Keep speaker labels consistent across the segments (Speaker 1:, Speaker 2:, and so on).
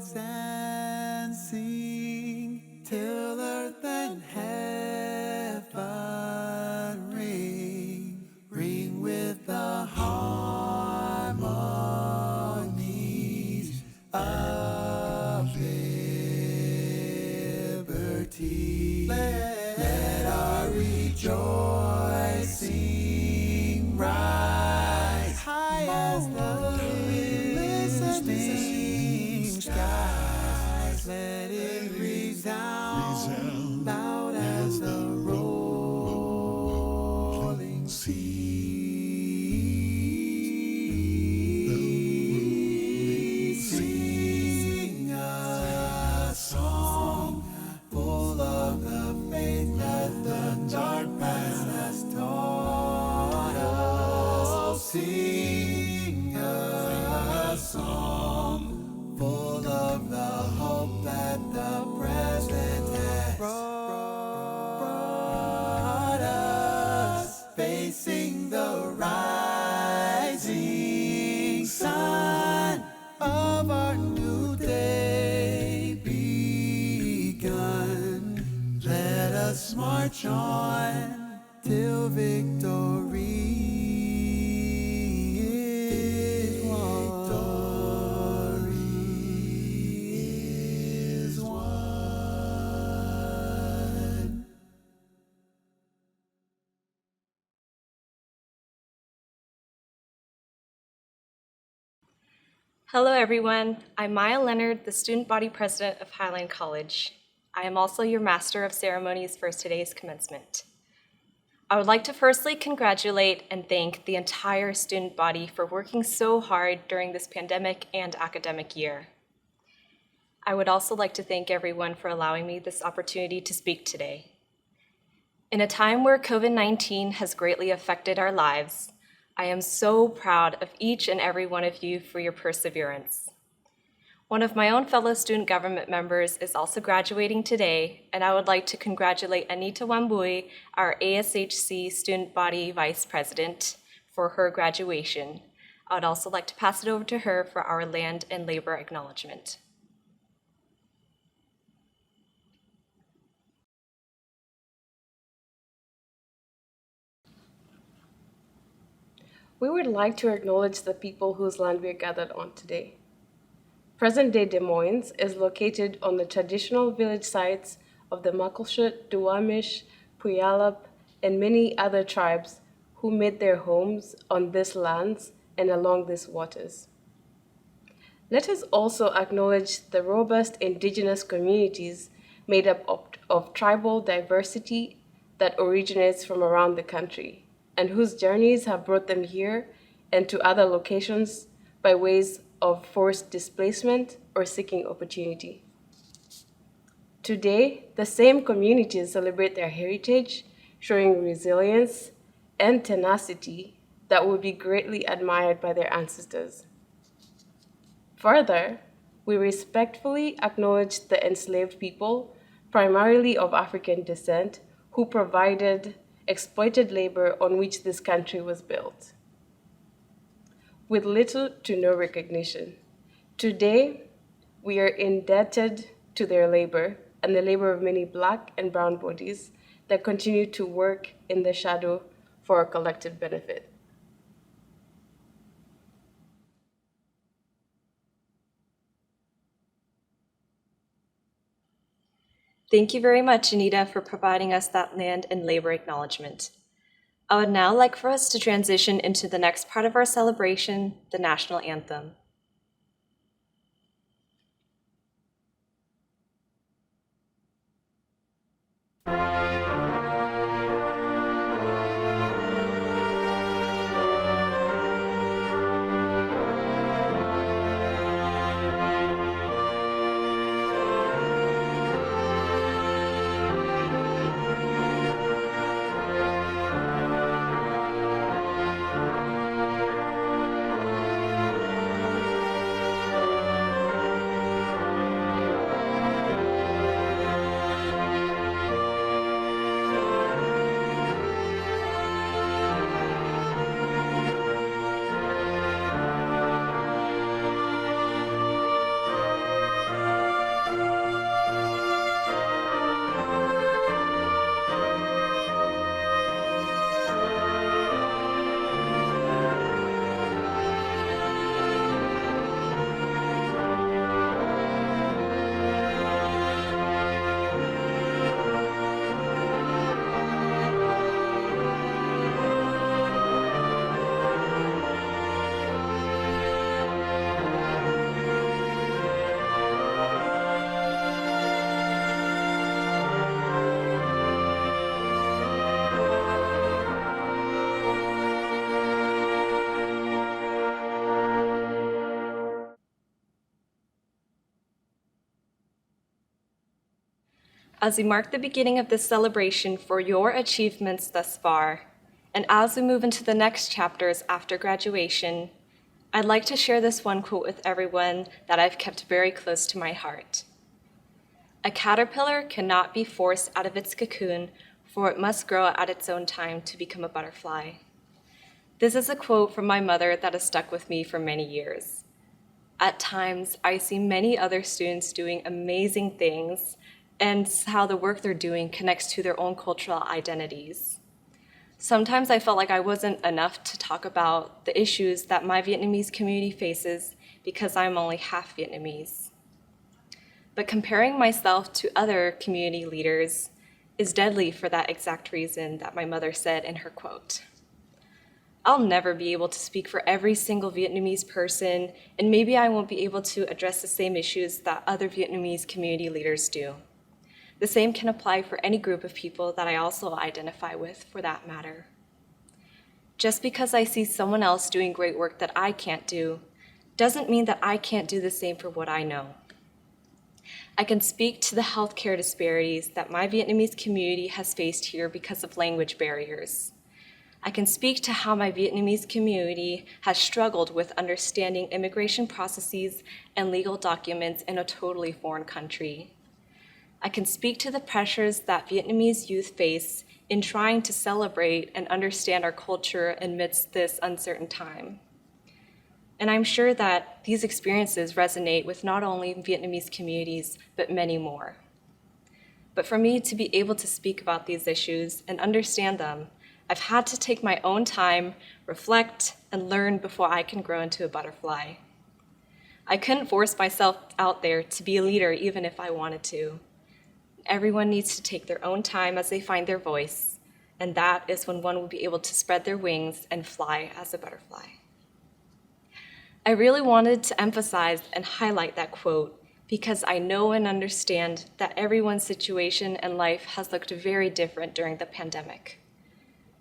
Speaker 1: rejoice and sing till earth and heaven ring with the harmonies of liberty. Let our rejoicing rise high as the listening skies. Let it resound loud as the rolling sea. Sing a song full of the faith that the dark past has taught us. Sing a song full of the hope that the present has brought us, facing the rising sun of our new day begun. Let us march on till victory is won.
Speaker 2: Hello everyone, I'm Maya Leonard, the Student Body President of Highline College. I am also your Master of Ceremonies for today's commencement. I would like to firstly congratulate and thank the entire student body for working so hard during this pandemic and academic year. I would also like to thank everyone for allowing me this opportunity to speak today. In a time where COVID-19 has greatly affected our lives, I am so proud of each and every one of you for your perseverance. One of my own fellow student government members is also graduating today, and I would like to congratulate Anita Wambui, our ASHC Student Body Vice President, for her graduation. I would also like to pass it over to her for our land and labor acknowledgement.
Speaker 3: We would like to acknowledge the people whose land we are gathered on today. Present-day Des Moines is located on the traditional village sites of the Muckleshoot, Duwamish, Puyallup, and many other tribes who made their homes on these lands and along these waters. Let us also acknowledge the robust indigenous communities made up of tribal diversity that originates from around the country, and whose journeys have brought them here and to other locations by ways of forced displacement or seeking opportunity. Today, the same communities celebrate their heritage, showing resilience and tenacity that would be greatly admired by their ancestors. Further, we respectfully acknowledge the enslaved people, primarily of African descent, who provided exploited labor on which this country was built, with little to no recognition. Today, we are indebted to their labor and the labor of many Black and brown bodies that continue to work in the shadow for our collective benefit.
Speaker 2: Thank you very much, Anita, for providing us that land and labor acknowledgement. I would now like for us to transition into the next part of our celebration, the national anthem. As we mark the beginning of this celebration for your achievements thus far, and as we move into the next chapters after graduation, I'd like to share this one quote with everyone that I've kept very close to my heart. A caterpillar cannot be forced out of its cocoon, for it must grow at its own time to become a butterfly. This is a quote from my mother that has stuck with me for many years. At times, I see many other students doing amazing things and how the work they're doing connects to their own cultural identities. Sometimes I felt like I wasn't enough to talk about the issues that my Vietnamese community faces because I'm only half Vietnamese. But comparing myself to other community leaders is deadly for that exact reason that my mother said in her quote. I'll never be able to speak for every single Vietnamese person, and maybe I won't be able to address the same issues that other Vietnamese community leaders do. The same can apply for any group of people that I also identify with, for that matter. Just because I see someone else doing great work that I can't do, doesn't mean that I can't do the same for what I know. I can speak to the healthcare disparities that my Vietnamese community has faced here because of language barriers. I can speak to how my Vietnamese community has struggled with understanding immigration processes and legal documents in a totally foreign country. I can speak to the pressures that Vietnamese youth face in trying to celebrate and understand our culture amidst this uncertain time. And I'm sure that these experiences resonate with not only Vietnamese communities, but many more. But for me to be able to speak about these issues and understand them, I've had to take my own time, reflect, and learn before I can grow into a butterfly. I couldn't force myself out there to be a leader even if I wanted to. Everyone needs to take their own time as they find their voice, and that is when one will be able to spread their wings and fly as a butterfly. I really wanted to emphasize and highlight that quote because I know and understand that everyone's situation and life has looked very different during the pandemic.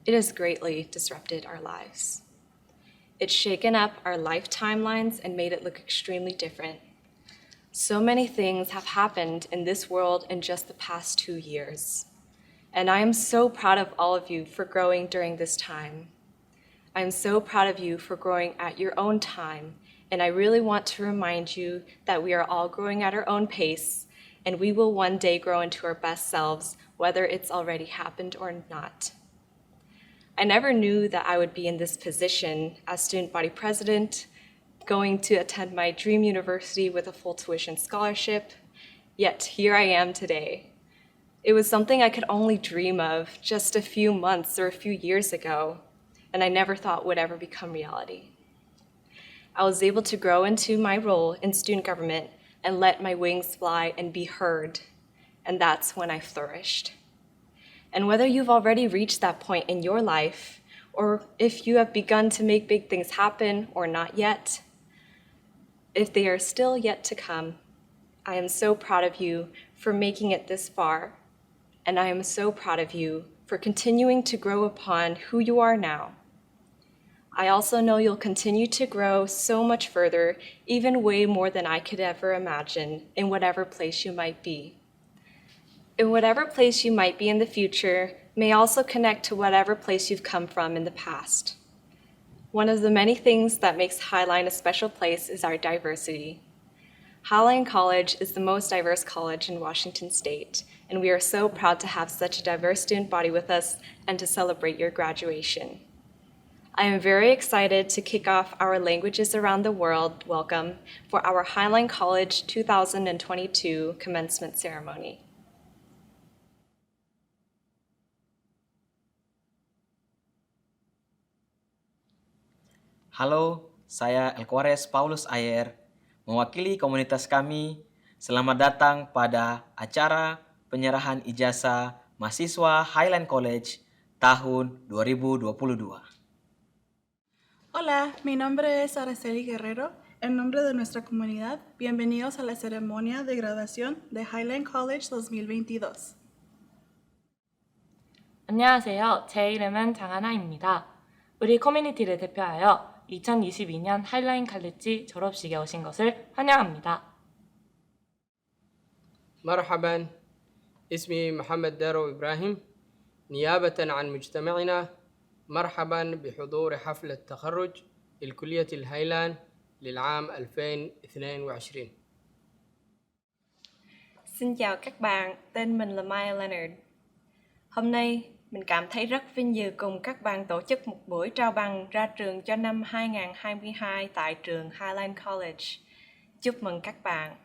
Speaker 2: It has greatly disrupted our lives. It's shaken up our life timelines and made it look extremely different. So many things have happened in this world in just the past 2 years. And I am so proud of all of you for growing during this time. I'm so proud of you for growing at your own time. And I really want to remind you that we are all growing at our own pace, and we will one day grow into our best selves, whether it's already happened or not. I never knew that I would be in this position as student body president, going to attend my dream university with a full tuition scholarship, yet here I am today. It was something I could only dream of just a few months or a few years ago, and I never thought would ever become reality. I was able to grow into my role in student government and let my wings fly and be heard, and that's when I flourished. And whether you've already reached that point in your life, or if you have begun to make big things happen or not yet, if they are still yet to come, I am so proud of you for making it this far, and I am so proud of you for continuing to grow upon who you are now. I also know you'll continue to grow so much further, even way more than I could ever imagine, in whatever place you might be. In whatever place you might be in the future may also connect to whatever place you've come from in the past. One of the many things that makes Highline a special place is our diversity. Highline College is the most diverse college in Washington State, and we are so proud to have such a diverse student body with us and to celebrate your graduation. I am very excited to kick off our Languages Around the World welcome for our Highline College 2022 commencement ceremony.
Speaker 4: Halo, saya Elquares Paulus Ayer, mewakili komunitas kami. Selamat datang pada acara penyerahan ijazah mahasiswa Highline College tahun 2022.
Speaker 5: Hola, mi nombre es Araceli Guerrero. En nombre de nuestra comunidad, bienvenidos a la ceremonia de graduación de Highline College 2022.
Speaker 6: 안녕하세요. 제 이름은 장하나입니다. 우리 커뮤니티를 대표하여 2022년 하이라인 칼리지 졸업식에 오신 것을 환영합니다.
Speaker 7: مرحبا اسمي محمد دارو إبراهيم. نيابة عن مجتمعنا، مرحبا بحضور حفل التخرج للكلية الهايلاند للعام 2022.
Speaker 2: Xin chào các bạn, tên mình là Maya Leonard. Hôm nay, mình cảm thấy rất vinh dự cùng các bạn tổ chức một buổi trao bằng ra trường cho năm 2022 tại trường Highline College. Chúc mừng các bạn.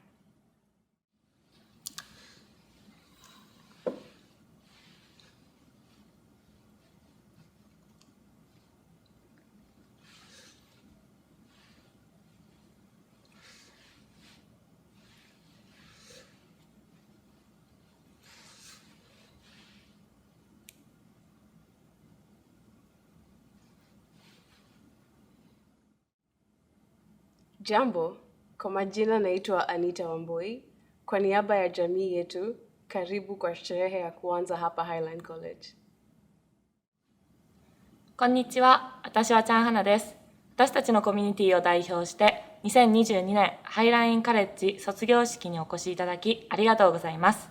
Speaker 3: Jambo, kwa majina naitwa Anita Wambui. Kwa niaba ya jamii yetu, karibu kwa sherehe ya kuanza hapa Highline College.
Speaker 6: こんにちは、私はチャンハナです。私たちのコミュニティを代表して、2022年ハイラインカレッジ卒業式にお越しいただきありがとうございます。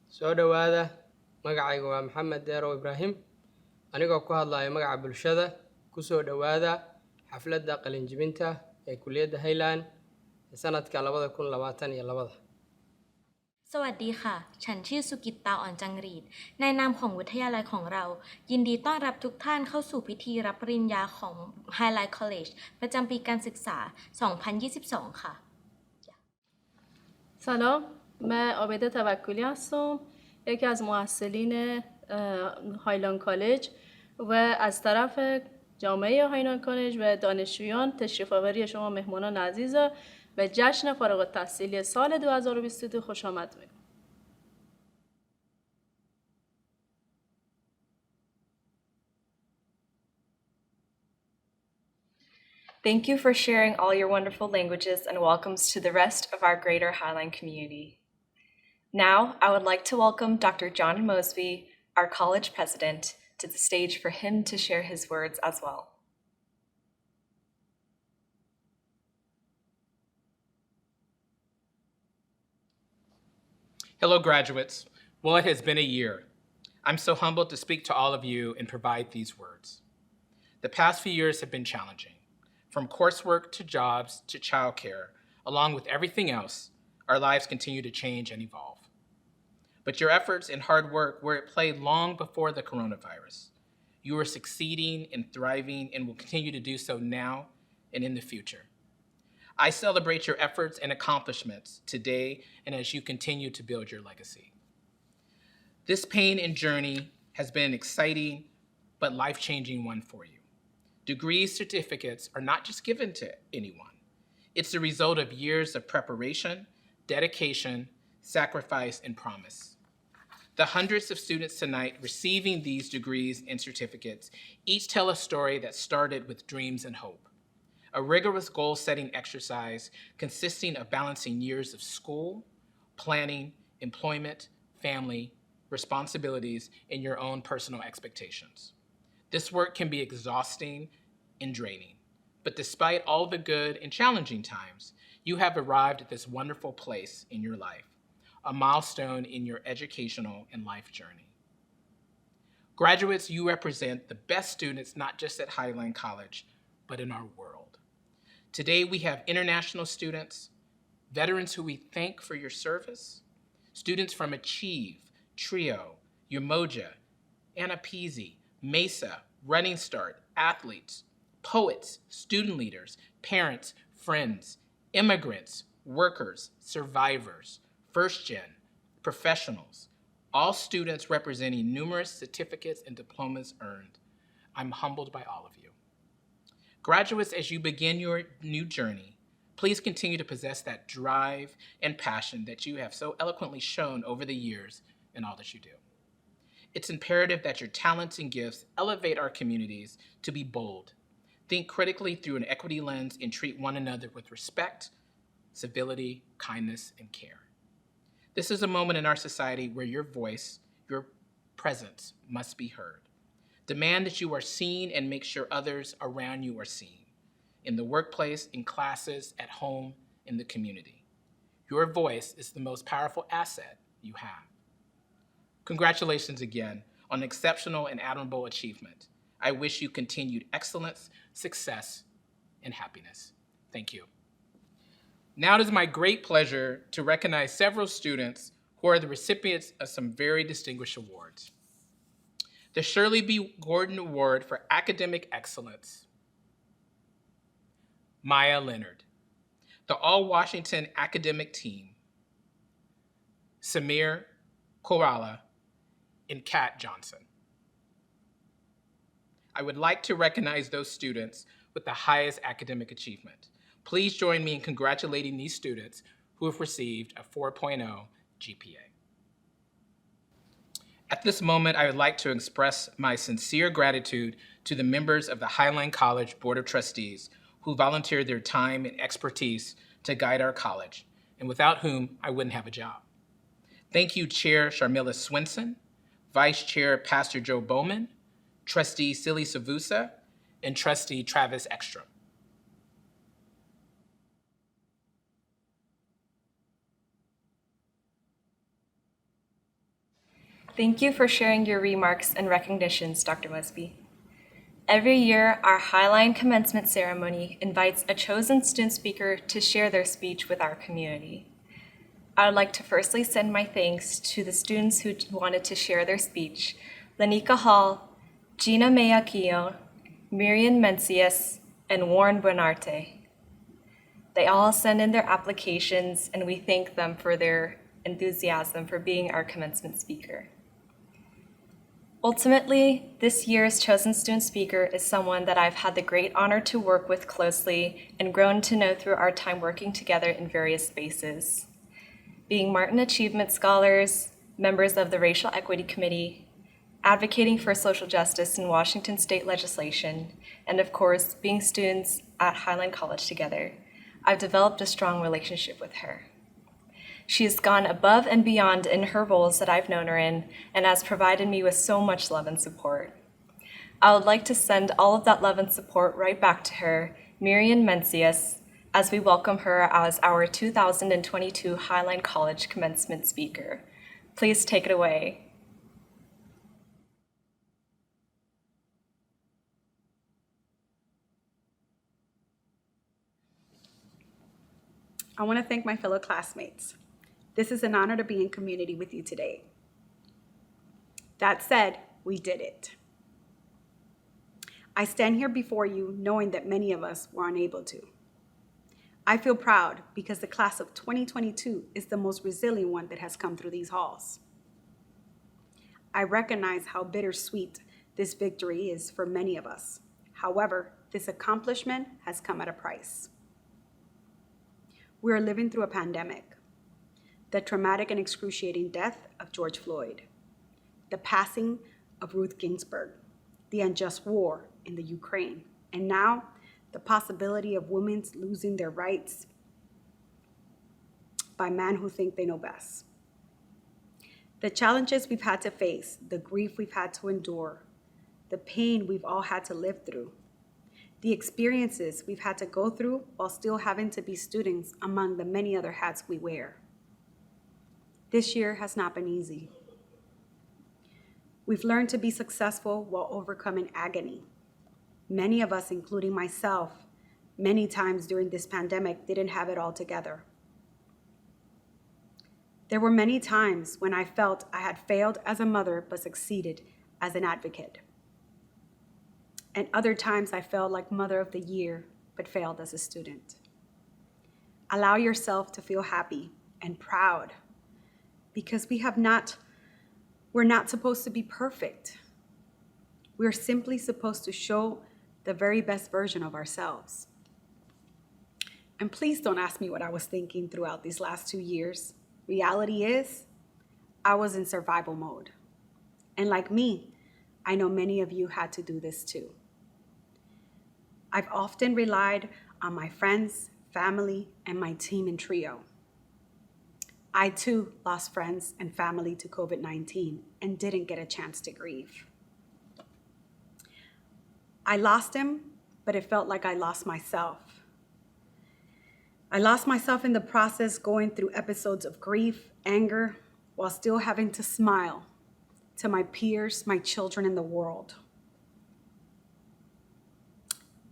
Speaker 7: soo dhowaada. Magacaygu waa Maxamed Deerow Ibraahim. Anigoo ku hadlaya magaca bulshada, ku soo dhowaada xafladda qalinjibinta ee kulliyadda Highline ee sanadka 2022.
Speaker 8: สวัสดีค่ะ ฉันชื่อสุกิตตาอ่อนจังหรีด ในนามของวิทยาลัยของเรา ยินดีต้อนรับทุกท่านเข้าสู่พิธีรับปริญญาของ Highline College ประจำปีการศึกษา 2022 ค่ะ
Speaker 9: سلام، من عابده توکلی هستم، یکی از مؤسسین هایلند کالج و از طرف جامعه هایلند کالج و دانشجویان تشریف آوری شما مهمانان عزیز و جشن فارغ التحصیلی سال 2022 خوش آمد میگم.
Speaker 2: Thank you for sharing all your wonderful languages and welcomes to the rest of our greater Highline community. Now, I would like to welcome Dr. John Mosby, our college president, to the stage for him to share his words as well.
Speaker 10: Hello, graduates. Well, it has been a year. I'm so humbled to speak to all of you and provide these words. The past few years have been challenging. From coursework to jobs to childcare, along with everything else, our lives continue to change and evolve. But your efforts and hard work were at play long before the coronavirus. You are succeeding and thriving and will continue to do so now and in the future. I celebrate your efforts and accomplishments today and as you continue to build your legacy. This pain and journey has been an exciting but life-changing one for you. Degrees, certificates are not just given to anyone. It's the result of years of preparation, dedication, sacrifice, and promise. The hundreds of students tonight receiving these degrees and certificates each tell a story that started with dreams and hope. A rigorous goal-setting exercise consisting of balancing years of school, planning, employment, family, responsibilities, and your own personal expectations. This work can be exhausting and draining, but despite all the good and challenging times, you have arrived at this wonderful place in your life, a milestone in your educational and life journey. Graduates, you represent the best students not just at Highline College, but in our world. Today we have international students, veterans who we thank for your service, students from Achieve, Trio, Umoja, Anapeasy, Mesa, Running Start, athletes, poets, student leaders, parents, friends, immigrants, workers, survivors, first gen, professionals, all students representing numerous certificates and diplomas earned. I'm humbled by all of you. Graduates, as you begin your new journey, please continue to possess that drive and passion that you have so eloquently shown over the years in all that you do. It's imperative that your talents and gifts elevate our communities to be bold, think critically through an equity lens, and treat one another with respect, civility, kindness, and care. This is a moment in our society where your voice, your presence must be heard. Demand that you are seen and make sure others around you are seen, in the workplace, in classes, at home, in the community. Your voice is the most powerful asset you have. Congratulations again on an exceptional and admirable achievement. I wish you continued excellence, success, and happiness. Thank you. Now it is my great pleasure to recognize several students who are the recipients of some very distinguished awards. The Shirley B. Gordon Award for Academic Excellence, Maya Leonard. The All-Washington Academic Team, Samir Korala and Kat Johnson. I would like to recognize those students with the highest academic achievement. Please join me in congratulating these students who have received a 4.0 GPA. At this moment, I would like to express my sincere gratitude to the members of the Highline College Board of Trustees who volunteered their time and expertise to guide our college, and without whom I wouldn't have a job. Thank you, Chair Sharmila Swinson, Vice Chair Pastor Joe Bowman, Trustee Silly Savusa, and Trustee Travis Ekstrom.
Speaker 2: Thank you for sharing your remarks and recognitions, Dr. Wesby. Every year, our Highline Commencement ceremony invites a chosen student speaker to share their speech with our community. I would like to firstly send my thanks to the students who wanted to share their speech: Lanika Hall, Gina Meakio, Miriam Mencius, and Warren Bonarte. They all send in their applications, and we thank them for their enthusiasm for being our commencement speaker. Ultimately, this year's chosen student speaker is someone that I've had the great honor to work with closely and grown to know through our time working together in various spaces. Being Martin Achievement Scholars, members of the Racial Equity Committee, advocating for social justice in Washington state legislation, and of course, being students at Highline College together, I've developed a strong relationship with her. She has gone above and beyond in her roles that I've known her in and has provided me with so much love and support. I would like to send all of that love and support right back to her, Miriam Mencius, as we welcome her as our 2022 Highline College Commencement Speaker. Please take it away.
Speaker 11: I want to thank my fellow classmates. This is an honor to be in community with you today. That said, we did it. I stand here before you knowing that many of us were unable to. I feel proud because the class of 2022 is the most resilient one that has come through these halls. I recognize how bittersweet this victory is for many of us. However, this accomplishment has come at a price. We are living through a pandemic, the traumatic and excruciating death of George Floyd, the passing of Ruth Ginsburg, the unjust war in the Ukraine, and now the possibility of women losing their rights by men who think they know best. The challenges we've had to face, the grief we've had to endure, the pain we've all had to live through, the experiences we've had to go through while still having to be students among the many other hats we wear. This year has not been easy. We've learned to be successful while overcoming agony. Many of us, including myself, many times during this pandemic didn't have it all together. There were many times when I felt I had failed as a mother but succeeded as an advocate. And other times I felt like Mother of the Year but failed as a student. Allow yourself to feel happy and proud because we're not supposed to be perfect. We're simply supposed to show the very best version of ourselves. And please don't ask me what I was thinking throughout these last 2 years. Reality is, I was in survival mode. And like me, I know many of you had to do this too. I've often relied on my friends, family, and my team in Trio. I too lost friends and family to COVID-19 and didn't get a chance to grieve. I lost him, but it felt like I lost myself. I lost myself in the process, going through episodes of grief, anger, while still having to smile to my peers, my children, and the world.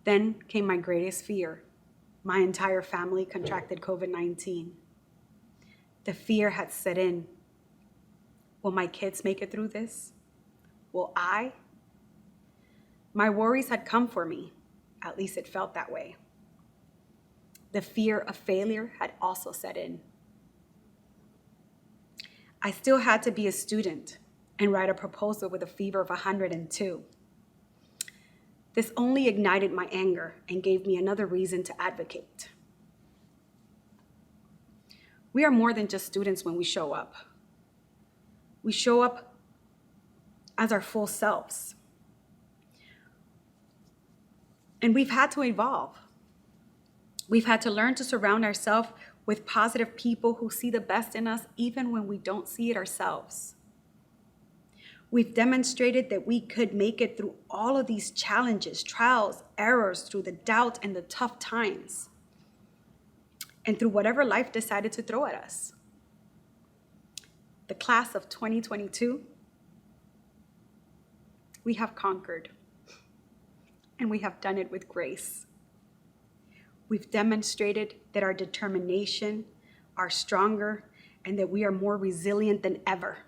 Speaker 11: Then came my greatest fear. My entire family contracted COVID-19. The fear had set in. Will my kids make it through this? Will I? My worries had come for me. At least it felt that way. The fear of failure had also set in. I still had to be a student and write a proposal with a fever of 102. This only ignited my anger and gave me another reason to advocate. We are more than just students when we show up. We show up as our full selves. And we've had to evolve. We've had to learn to surround ourselves with positive people who see the best in us even when we don't see it ourselves. We've demonstrated that we could make it through all of these challenges, trials, errors, through the doubt and the tough times, and through whatever life decided to throw at us. The class of 2022, we have conquered, and we have done it with grace. We've demonstrated that our determination are stronger and that we are more resilient than ever.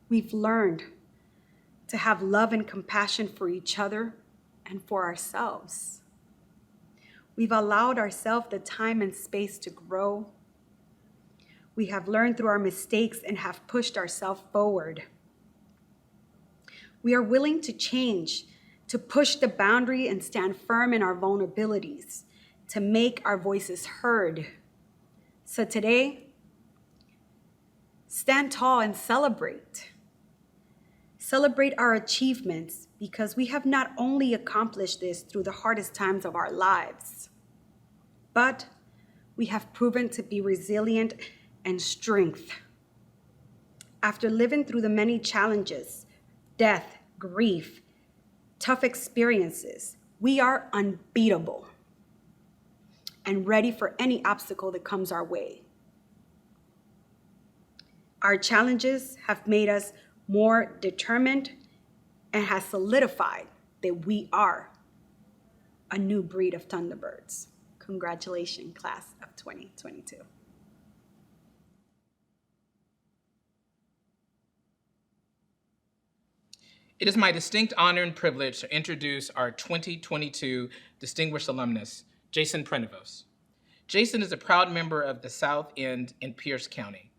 Speaker 11: We've learned to have love and compassion for each other and for ourselves. We've allowed ourselves the time and space to grow. We have learned through our mistakes and have pushed ourselves forward. We are willing to change, to push the boundary and stand firm in our vulnerabilities, to make our voices heard. So today, stand tall and celebrate. Celebrate our achievements, because we have not only accomplished this through the hardest times of our lives, but we have proven to be resilient and strength. After living through the many challenges, death, grief, tough experiences, we are unbeatable and ready for any obstacle that comes our way. Our challenges have made us more determined and has solidified that we are a new breed of Thunderbirds. Congratulations, class of 2022.
Speaker 10: It is my distinct honor and privilege to introduce our 2022 Distinguished Alumnus, Jason Prenevos. Jason is a proud member of the South End in Pierce County.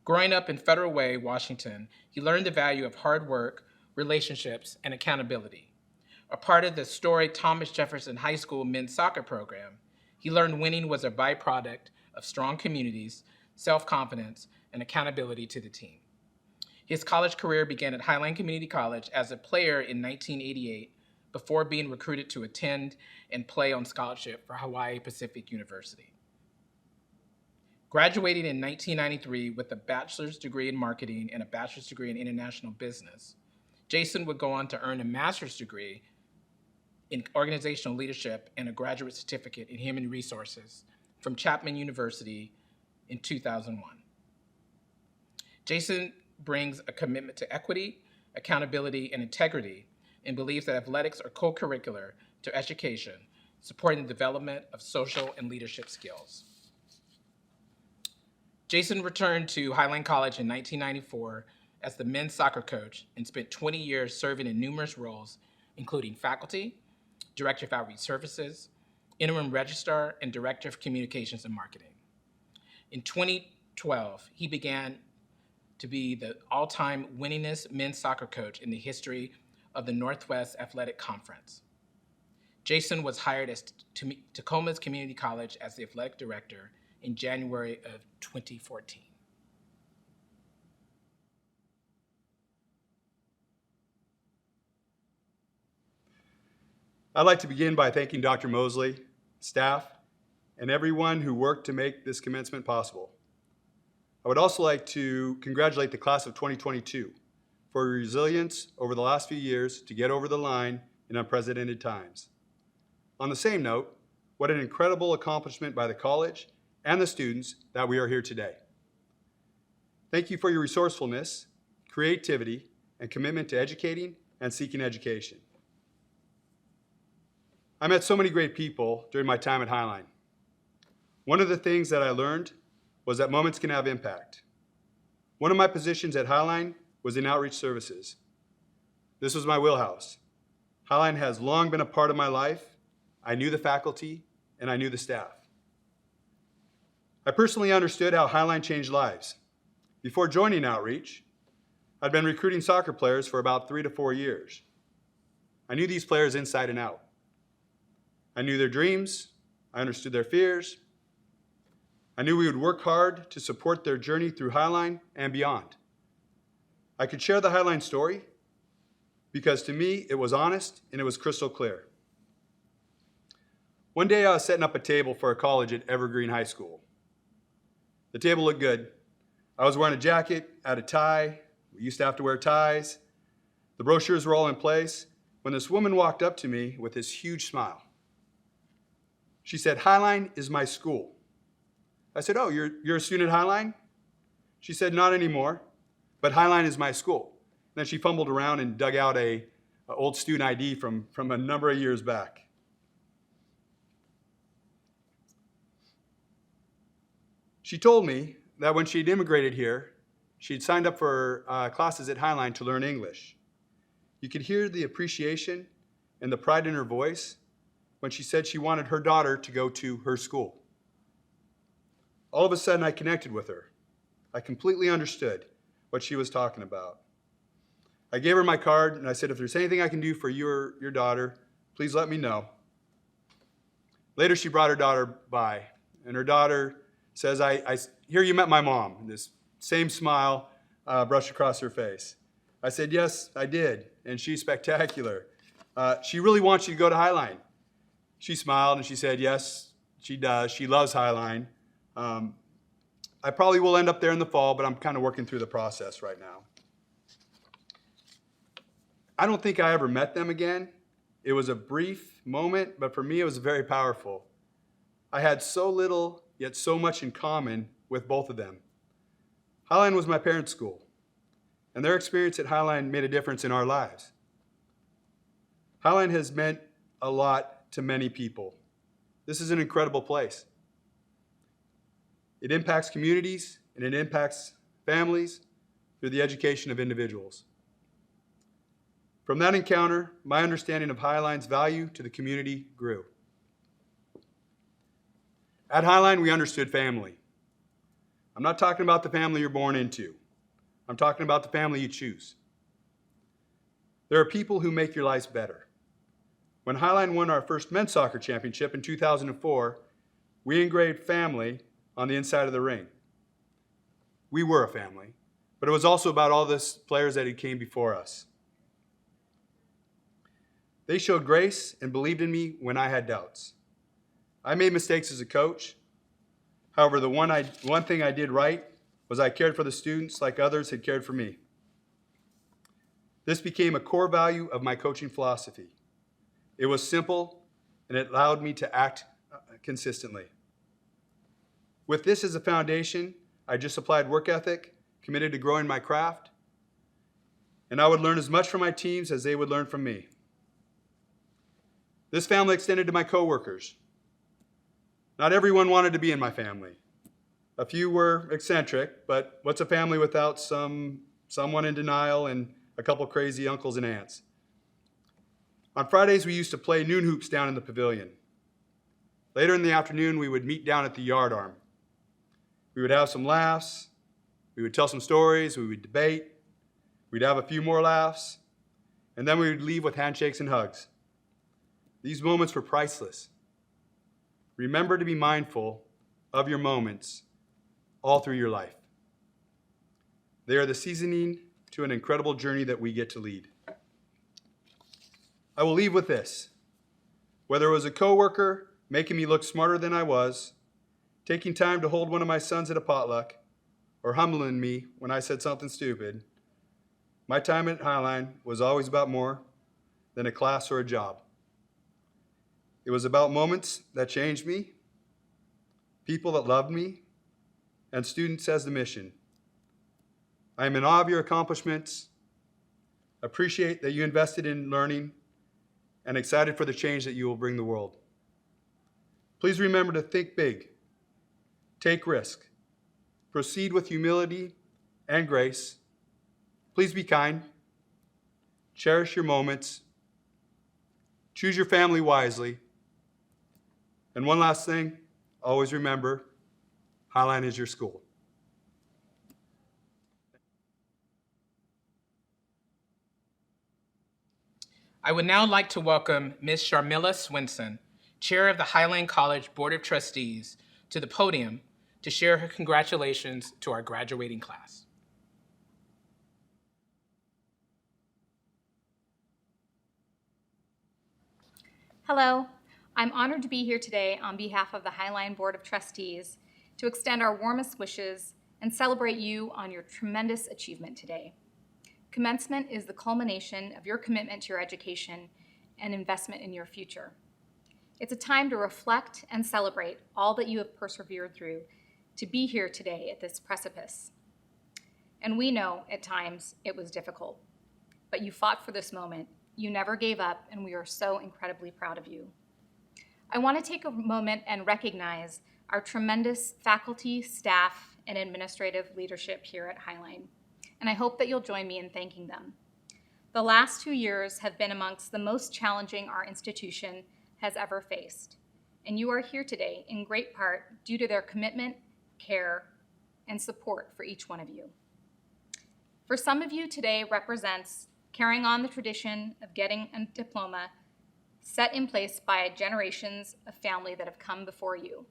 Speaker 10: Growing up in Federal Way, Washington, he learned the value of hard work, relationships, and accountability. A part of the storied Thomas Jefferson High School men's soccer program, he learned winning was a byproduct of strong communities, self-confidence, and accountability to the team. His college career began at Highline Community College as a player in 1988 before being recruited to attend and play on scholarship for Hawaii Pacific University. Graduating in 1993 with a bachelor's degree in marketing and a bachelor's degree in international business, Jason would go on to earn a master's degree in organizational leadership and a graduate certificate in human resources from Chapman University in 2001. Jason brings a commitment to equity, accountability, and integrity, and believes that athletics are co-curricular to education, supporting the development of social and leadership skills. Jason returned to Highline College in 1994 as the men's soccer coach and spent 20 years serving in numerous roles, including faculty, director of outreach services, interim registrar, and director of communications and marketing. In 2012, he began to be the all-time winningest men's soccer coach in the history of the Northwest Athletic Conference. Jason was hired at Tacoma's Community College as the athletic director in January of 2014.
Speaker 12: I'd like to begin by thanking Dr. Mosley, staff, and everyone who worked to make this commencement possible. I would also like to congratulate the class of 2022 for your resilience over the last few years to get over the line in unprecedented times. On the same note, what an incredible accomplishment by the college and the students that we are here today. Thank you for your resourcefulness, creativity, and commitment to educating and seeking education. I met so many great people during my time at Highline. One of the things that I learned was that moments can have impact. One of my positions at Highline was in outreach services. This was my wheelhouse. Highline has long been a part of my life. I knew the faculty and I knew the staff. I personally understood how Highline changed lives. Before joining outreach, I'd been recruiting soccer players for about 3 to 4 years. I knew these players inside and out. I knew their dreams, I understood their fears. I knew we would work hard to support their journey through Highline and beyond. I could share the Highline story because to me it was honest and it was crystal clear. One day I was setting up a table for a college at Evergreen High School. The table looked good. I was wearing a jacket, had a tie. We used to have to wear ties. The brochures were all in place when this woman walked up to me with this huge smile. She said, "Highline is my school." I said, "Oh, you're a student at Highline?" She said, "Not anymore, but Highline is my school." And then she fumbled around and dug out a old student ID from a number of years back. She told me that when she'd immigrated here, she'd signed up for classes at Highline to learn English. You could hear the appreciation and the pride in her voice when she said she wanted her daughter to go to her school. All of a sudden, I connected with her. I completely understood what she was talking about. I gave her my card and I said, "If there's anything I can do for you or your daughter, please let me know." Later, she brought her daughter by, and her daughter says, I hear you met my mom. And this same smile brushed across her face. I said, "Yes, I did, and she's spectacular. She really wants you to go to Highline." She smiled and she said, "Yes, she does. She loves Highline. I probably will end up there in the fall, but I'm kind of working through the process right now." I don't think I ever met them again. It was a brief moment, but for me it was very powerful. I had so little, yet so much in common with both of them. Highline was my parents' school, and their experience at Highline made a difference in our lives. Highline has meant a lot to many people. This is an incredible place. It impacts communities and it impacts families through the education of individuals. From that encounter, my understanding of Highline's value to the community grew. At Highline, we understood family. I'm not talking about the family you're born into. I'm talking about the family you choose. There are people who make your lives better. When Highline won our first men's soccer championship in 2004, we engraved family on the inside of the ring. We were a family, but it was also about all the players that had came before us. They showed grace and believed in me when I had doubts. I made mistakes as a coach. However, the one thing I did right was I cared for the students like others had cared for me. This became a core value of my coaching philosophy. It was simple, and it allowed me to act consistently. With this as a foundation, I just applied work ethic, committed to growing my craft, and I would learn as much from my teams as they would learn from me. This family extended to my coworkers. Not everyone wanted to be in my family. A few were eccentric, but what's a family without someone in denial and a couple crazy uncles and aunts? On Fridays, we used to play noon hoops down in the pavilion. Later in the afternoon, we would meet down at the yard arm. We would have some laughs. We would tell some stories. We would debate. We'd have a few more laughs. And then we would leave with handshakes and hugs. These moments were priceless. Remember to be mindful of your moments all through your life. They are the seasoning to an incredible journey that we get to lead. I will leave with this. Whether it was a coworker making me look smarter than I was, taking time to hold one of my sons at a potluck, or humbling me when I said something stupid, my time at Highline was always about more than a class or a job. It was about moments that changed me, people that loved me, and students as the mission. I am in awe of your accomplishments, appreciate that you invested in learning, and excited for the change that you will bring the world. Please remember to think big, take risk, proceed with humility and grace. Please be kind, cherish your moments, choose your family wisely. And one last thing, always remember, Highline is your school.
Speaker 10: I would now like to welcome Ms. Sharmila Swinson, Chair of the Highline College Board of Trustees, to the podium to share her congratulations to our graduating class.
Speaker 13: Hello, I'm honored to be here today on behalf of the Highline Board of Trustees to extend our warmest wishes and celebrate you on your tremendous achievement today. Commencement is the culmination of your commitment to your education and investment in your future. It's a time to reflect and celebrate all that you have persevered through to be here today at this precipice. And we know at times it was difficult, but you fought for this moment. You never gave up, and we are so incredibly proud of you. I want to take a moment and recognize our tremendous faculty, staff, and administrative leadership here at Highline, and I hope that you'll join me in thanking them. The last 2 years have been amongst the most challenging our institution has ever faced, and you are here today in great part due to their commitment, care, and support for each one of you. For some of you, today represents carrying on the tradition of getting a diploma set in place by generations of family that have come before you.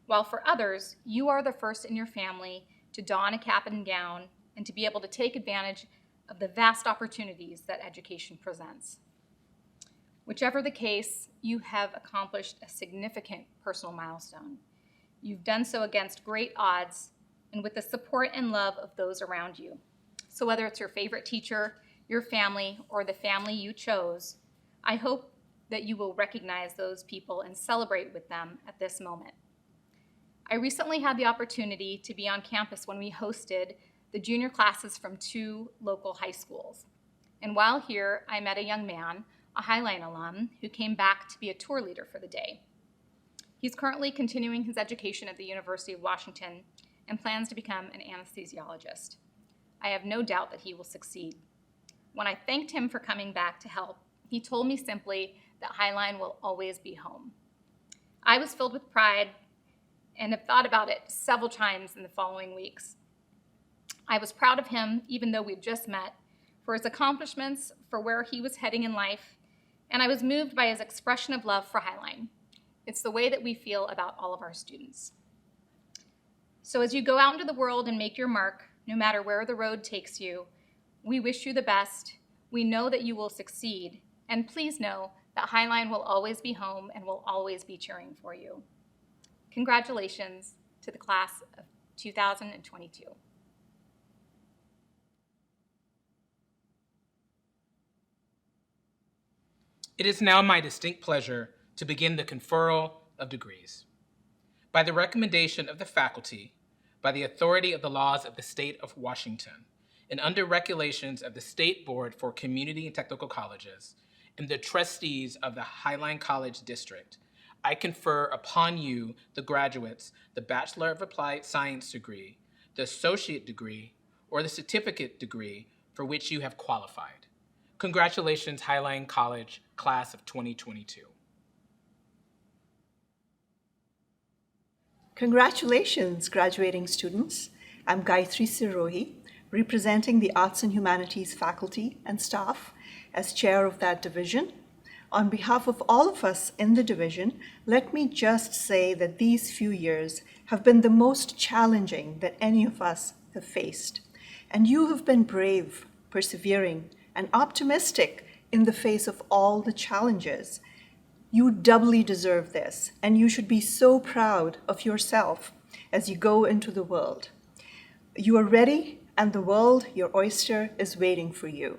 Speaker 13: While for others, you are the first in your family to don a cap and gown and to be able to take advantage of the vast opportunities that education presents. Whichever the case, you have accomplished a significant personal milestone. You've done so against great odds and with the support and love of those around you. So whether it's your favorite teacher, your family, or the family you chose, I hope that you will recognize those people and celebrate with them at this moment. I recently had the opportunity to be on campus when we hosted the junior classes from 2 local high schools. And while here, I met a young man, a Highline alum, who came back to be a tour leader for the day. He's currently continuing his education at the University of Washington and plans to become an anesthesiologist. I have no doubt that he will succeed. When I thanked him for coming back to help, he told me simply that Highline will always be home. I was filled with pride and have thought about it several times in the following weeks. I was proud of him, even though we'd just met, for his accomplishments, for where he was heading in life, and I was moved by his expression of love for Highline. It's the way that we feel about all of our students. So as you go out into the world and make your mark, no matter where the road takes you, we wish you the best. We know that you will succeed, and please know that Highline will always be home and will always be cheering for you. Congratulations to the class of 2022.
Speaker 10: It is now my distinct pleasure to begin the conferral of degrees. By the recommendation of the faculty, by the authority of the laws of the state of Washington, and under regulations of the State Board for Community and Technical Colleges, and the trustees of the Highline College District, I confer upon you, the graduates, the Bachelor of Applied Science degree, the associate degree, or the certificate degree for which you have qualified. Congratulations, Highline College, class of 2022.
Speaker 14: Congratulations, graduating students. I'm Gayatri Sirohi, representing the Arts and Humanities faculty and staff as chair of that division. On behalf of all of us in the division, let me just say that these few years have been the most challenging that any of us have faced. And you have been brave, persevering, and optimistic in the face of all the challenges. You doubly deserve this, and you should be so proud of yourself as you go into the world. You are ready, and the world, your oyster, is waiting for you.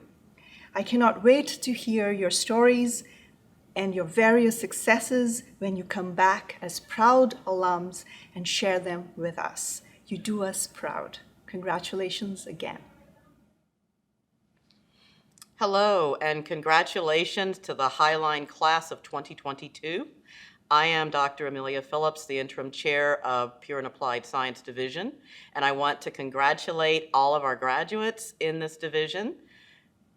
Speaker 14: I cannot wait to hear your stories and your various successes when you come back as proud alums and share them with us. You do us proud. Congratulations again.
Speaker 15: Hello, and congratulations to the Highline class of 2022. I am Dr. Amelia Phillips, the interim chair of Pure and Applied Science Division, and I want to congratulate all of our graduates in this division.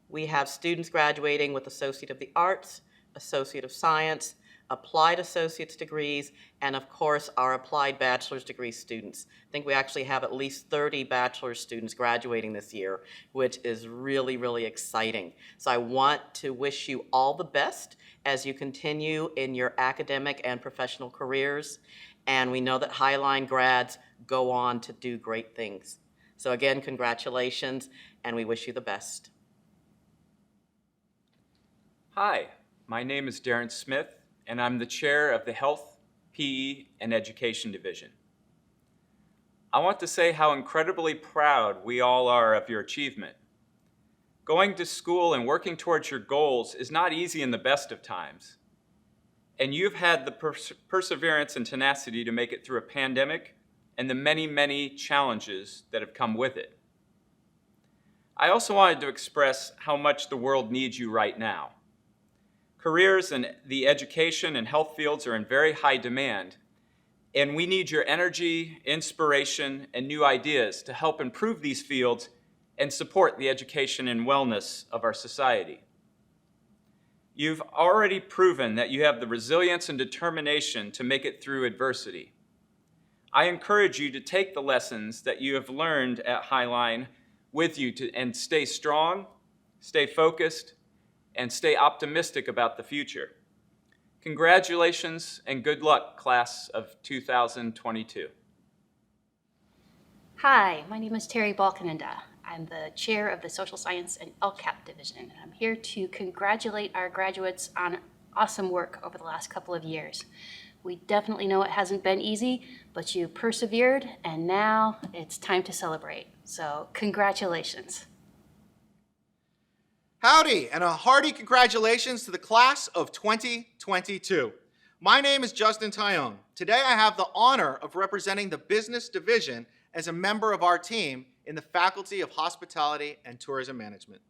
Speaker 15: We have students graduating with Associate of the Arts, Associate of Science, Applied Associate's degrees, and of course our Applied Bachelor's degree students. I think we actually have at least 30 bachelor's students graduating this year, which is really, really exciting. So I want to wish you all the best as you continue in your academic and professional careers. And we know that Highline grads go on to do great things. So again, congratulations, and we wish you the best.
Speaker 16: Hi, my name is Darren Smith, and I'm the chair of the Health, PE, and Education Division. I want to say how incredibly proud we all are of your achievement. Going to school and working towards your goals is not easy in the best of times, and you've had the perseverance and tenacity to make it through a pandemic and the many, many challenges that have come with it. I also wanted to express how much the world needs you right now. Careers in the education and health fields are in very high demand, and we need your energy, inspiration, and new ideas to help improve these fields and support the education and wellness of our society. You've already proven that you have the resilience and determination to make it through adversity. I encourage you to take the lessons that you have learned at Highline with you and stay strong, stay focused, and stay optimistic about the future. Congratulations and good luck, class of 2022.
Speaker 17: Hi, my name is Terry Balkananda. I'm the chair of the Social Science and LCAP division, and I'm here to congratulate our graduates on awesome work over the last couple of years. We definitely know it hasn't been easy, but you persevered, and now it's time to celebrate. So congratulations.
Speaker 18: Howdy, and a hearty congratulations to the class of 2022. My name is Justin Tyone. Today I have the honor of representing the business division as a member of our team in the Faculty of Hospitality and Tourism Management.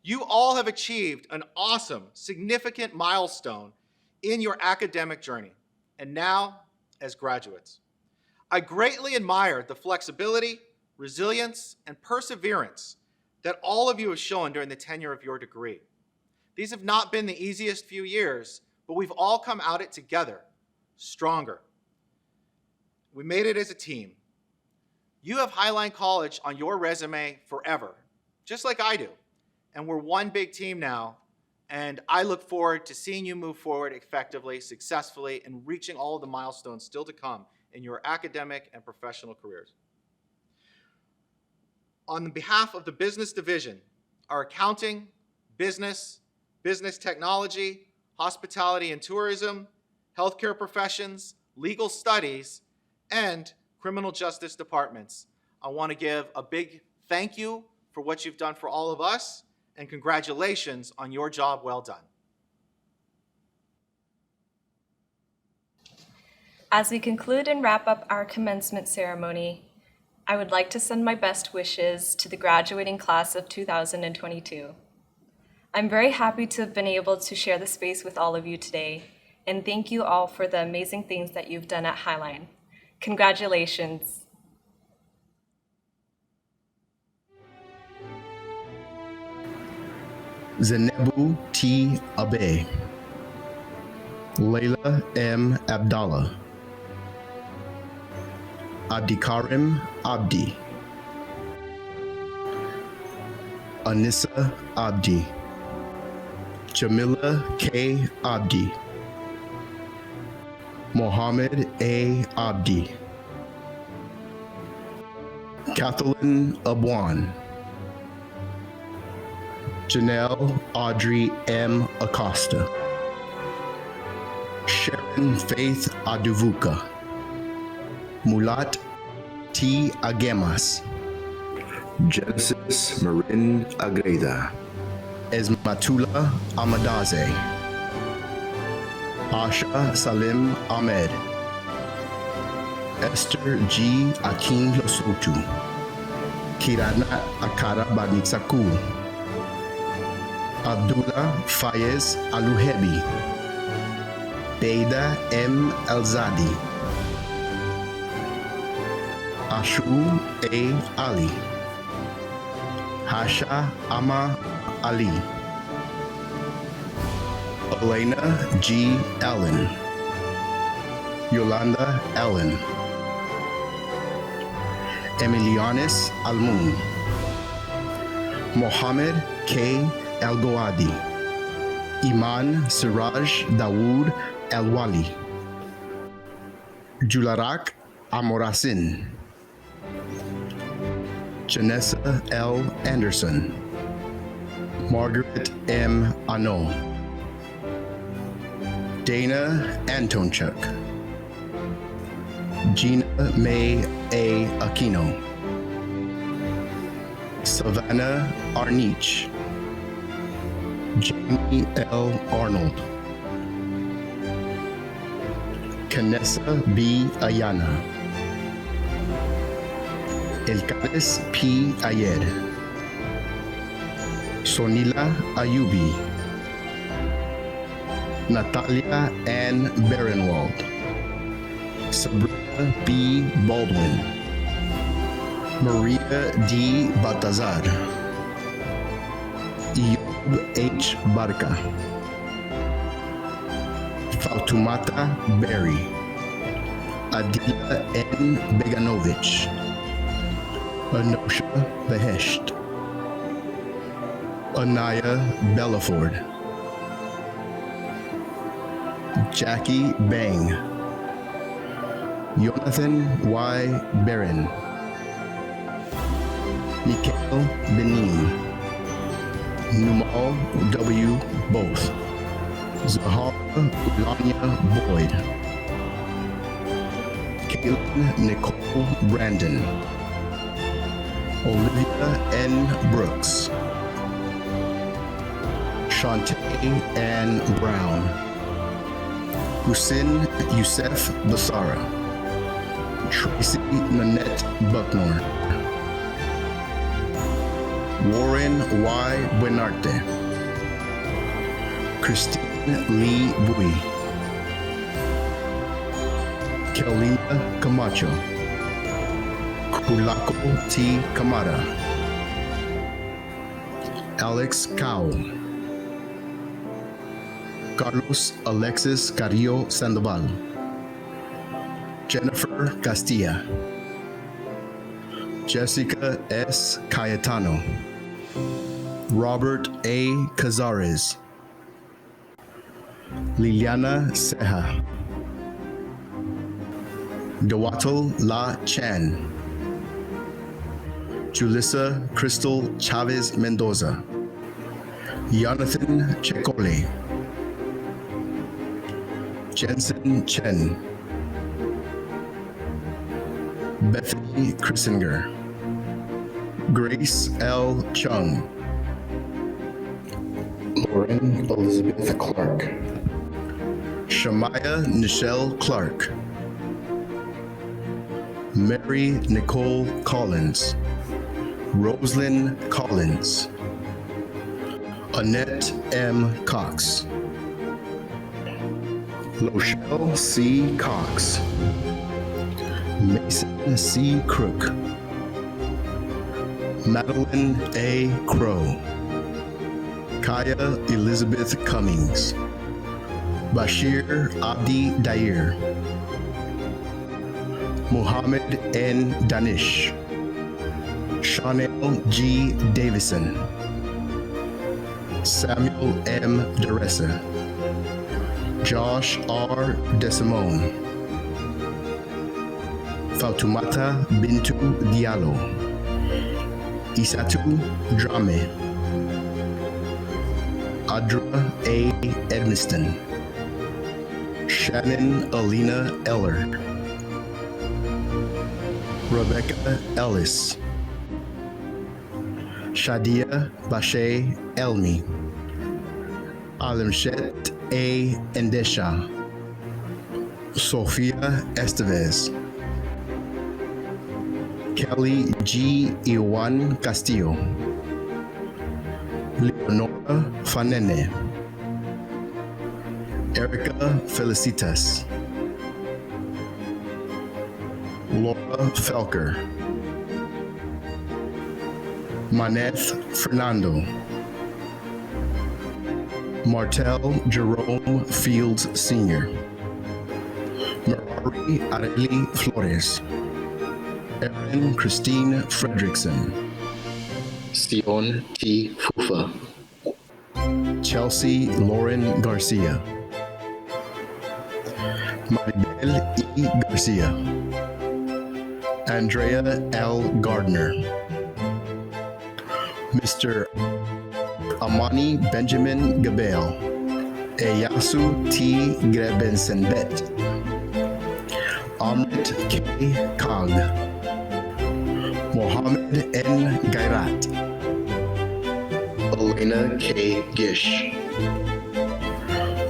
Speaker 18: You all have achieved an awesome, significant milestone in your academic journey, and now as graduates. I greatly admire the flexibility, resilience, and perseverance that all of you have shown during the tenure of your degree. These have not been the easiest few years, but we've all come out it together, stronger. We made it as a team. You have Highline College on your resume forever, just like I do. And we're one big team now, and I look forward to seeing you move forward effectively, successfully, and reaching all of the milestones still to come in your academic and professional careers. On behalf of the business division, our accounting, business technology, hospitality and tourism, healthcare professions, legal studies, and criminal justice departments, I want to give a big thank you for what you've done for all of us, and congratulations on your job well done.
Speaker 2: As we conclude and wrap up our commencement ceremony, I would like to send my best wishes to the graduating class of 2022. I'm very happy to have been able to share the space with all of you today, and thank you all for the amazing things that you've done at Highline. Congratulations.
Speaker 19: Zainabu T. Abe, Layla M. Abdallah, Abdikarim Abdi, Anissa Abdi, Jamila K. Abdi, Mohammed A. Abdi, Kathleen Abwan, Janelle Audrey M. Acosta, Sharon Faith Aduvuka, Mulat T. Agemas,
Speaker 20: Genesis Marin Agreda,
Speaker 19: Esmatula Amadaze, Asha Salim Ahmed, Esther G. Akin Losotu, Kirana Akara Banitsaku, Abdullah Fayez Aluhebi, Beida M. Alzadi, Ashu A. Ali, Hasha Ama Ali, Elena G. Allen, Yolanda Allen, Emilianis Almun, Mohammed K. Al-Gawadi, Iman Siraj Dawood Al-Wali, Jularak Amorasin, Janessa L. Anderson, Margaret M. Ano, Dana Antonchuk, Gina May A. Aquino, Savannah Arnich, Jamie L. Arnold, Kanessa B. Ayana, Elkades P. Ayer, Sonila Ayubi, Natalia Ann Berenwald, Sabrina B. Baldwin, Maria D. Batazar, Eyob H. Barca, Fautumata Berry, Adila N. Beganovich, Anosha Behesht, Anaya Bellaford, Jackie Bang, Jonathan Y. Barron, Mikhail Benin, Numal W. Both, Zahara Ulania Boyd, Caitlin Nicole Brandon, Olivia N. Brooks, Shantae Ann Brown, Hussein Youssef Basara, Tracy Nanette Bucknor, Warren Y. Buenarte, Christine Lee Bui, Kelina Camacho, Kulako T. Kamara, Alex Cow, Carlos Alexis Carrillo Sandoval, Jennifer Castilla, Jessica S. Cayetano, Robert A. Cazares, Liliana Ceja, Dawato La Chan, Julissa Crystal Chavez Mendoza, Jonathan Checole, Jensen Chen, Bethany Chrissinger, Grace L. Chung, Lauren Elizabeth Clark, Shamaya Nichelle Clark, Mary Nicole Collins, Roslyn Collins, Annette M. Cox, Lochelle C. Cox, Mason C. Crook, Madeline A. Crow, Kaya Elizabeth Cummings, Bashir Abdi Dair, Muhammad N. Danish, Chanel G. Davison, Samuel M. Deresa, Josh R. Desimone, Fautumata Bintu Diallo, Isatu Drame, Adra A. Edmiston, Shannon Alina Eller, Rebecca Ellis, Shadia Bashe Elmi, Alimshet A. Endesha, Sofia Estevez, Kelly G. Iwan Castillo, Leonora Fanene, Erica Felicitas, Laura Felker, Maneth Fernando, Martel Jerome Fields Sr., Merari Areli Flores, Erin Christine Fredrickson, Sion T. Fufa, Chelsea Lauren Garcia, Maribel E. Garcia, Andrea L. Gardner, Mr. Amani Benjamin Gabel, Eyasu T. Grebensenbet, Amrit K. Kag, Mohammed N. Gairat, Elena K. Gish,